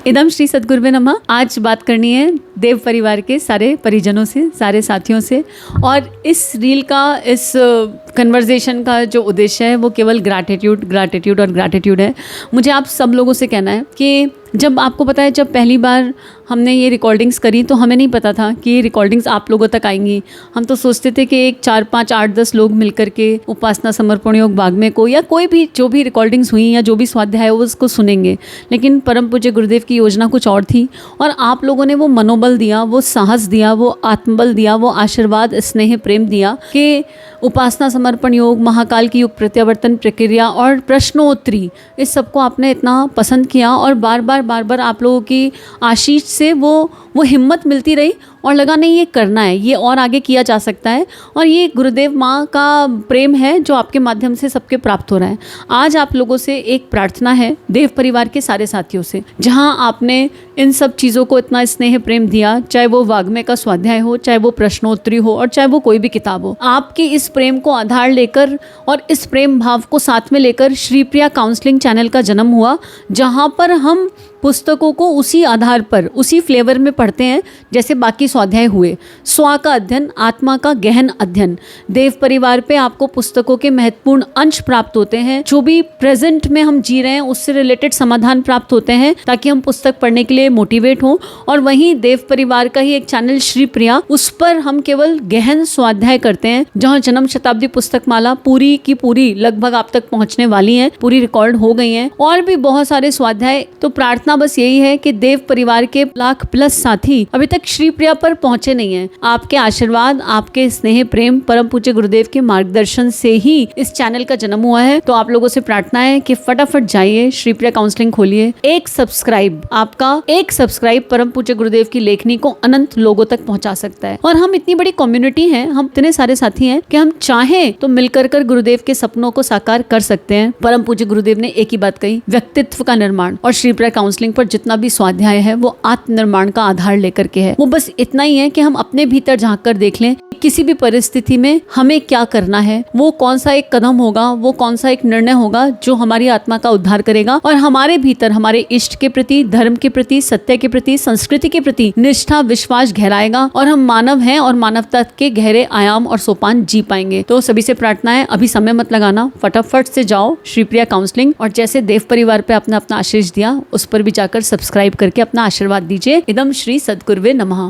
इदम श्री सद्गुरुवे नमः। आज बात करनी है देव परिवार के सारे परिजनों से, सारे साथियों से। और इस रील का, इस कन्वर्जेशन का जो उद्देश्य है वो केवल ग्रैटिट्यूड और ग्रैटिट्यूड है। मुझे आप सब लोगों से कहना है कि जब आपको पता है, जब पहली बार हमने ये रिकॉर्डिंग्स करी तो हमें नहीं पता था कि ये रिकॉर्डिंग्स आप लोगों तक आएंगी। हम तो सोचते थे कि एक 4, 5, 8, 10 लोग मिलकर के उपासना समर्पण योग वाग्मय को या कोई भी जो भी रिकॉर्डिंग्स हुई या जो भी स्वाध्याय है वो उसको सुनेंगे। लेकिन परम पूज्य गुरुदेव की योजना कुछ और थी और आप लोगों ने वो मनोबल दिया, वो साहस दिया, वो आत्मबल दिया, वो आशीर्वाद, स्नेह, प्रेम दिया कि उपासना समर्पण योग, महाकाल की युग प्रत्यावर्तन प्रक्रिया और प्रश्नोत्तरी, इस सबको आपने इतना पसंद किया और बार बार आप लोगों की आशीष से वो हिम्मत मिलती रही और लगा नहीं ये करना है, ये और आगे किया जा सकता है। और ये गुरुदेव माँ का प्रेम है जो आपके माध्यम से सबके प्राप्त हो रहा है। आज आप लोगों से एक प्रार्थना है देव परिवार के सारे साथियों से, जहाँ आपने इन सब चीज़ों को इतना स्नेह प्रेम दिया, चाहे वो वाग्मय का स्वाध्याय हो, चाहे वो प्रश्नोत्तरी हो और चाहे वो कोई भी किताब हो। आपके इस प्रेम को आधार लेकर और इस प्रेम भाव को साथ में लेकर श्री प्रिया काउंसलिंग चैनल का जन्म हुआ, जहाँ पर हम पुस्तकों को उसी आधार पर, उसी फ्लेवर में पढ़ते हैं जैसे बाकी स्वाध्याय हुए। स्वा का अध्ययन, आत्मा का गहन अध्ययन। देव परिवार पे आपको पुस्तकों के महत्वपूर्ण अंश प्राप्त होते हैं, जो भी प्रेजेंट में हम जी रहे हैं उससे रिलेटेड समाधान प्राप्त होते हैं ताकि हम पुस्तक पढ़ने के लिए मोटिवेट हों। और वहीं देव परिवार का ही एक चैनल श्री प्रिया, उस पर हम केवल गहन स्वाध्याय करते हैं, जहाँ जन्म शताब्दी पुस्तक माला पूरी की पूरी लगभग आप तक पहुँचने वाली है, पूरी रिकॉर्ड हो गई है और भी बहुत सारे स्वाध्याय। तो प्रार्थना बस यही है कि देव परिवार के लाख+ साथी अभी तक श्री प्रिया पर पहुंचे नहीं हैं। आपके आशीर्वाद, आपके स्नेह प्रेम, परम पूज्य गुरुदेव के मार्गदर्शन से ही इस चैनल का जन्म हुआ है। तो आप लोगों से प्रार्थना है कि फटाफट जाइए, श्री प्रिया काउंसलिंग खोलिए। आपका एक सब्सक्राइब परम पूज्य गुरुदेव की लेखनी को अनंत लोगों तक पहुंचा सकता है। और हम इतनी बड़ी कम्युनिटी हैं, हम इतने सारे साथी हैं कि हम चाहें तो मिलकर कर गुरुदेव के सपनों को साकार कर सकते हैं। परम पूज्य गुरुदेव ने एक ही बात कही, व्यक्तित्व का निर्माण। और श्री प्रिया काउंसलिंग पर जितना भी स्वाध्याय है वो आत्मनिर्माण का आधार लेकर के है। वो बस इतना ही है कि हम अपने भीतर झांक कर देख लें किसी भी परिस्थिति में हमें क्या करना है, वो कौन सा एक कदम होगा, वो कौन सा एक निर्णय होगा जो हमारी आत्मा का उद्धार करेगा और हमारे भीतर हमारे इष्ट के प्रति, धर्म के प्रति, सत्य के प्रति, संस्कृति के प्रति निष्ठा, विश्वास गहराएगा और हम मानव हैं और मानवता के गहरे आयाम और सोपान जी पाएंगे। तो सभी से प्रार्थना है, अभी समय मत लगाना, फटाफट से जाओ श्री प्रिया काउंसलिंग और जैसे देव परिवार पे आपने अपना आशीष दिया उस पर भी जाकर सब्सक्राइब करके अपना आशीर्वाद दीजिए। इदम श्री सद्गुरुवे नमः।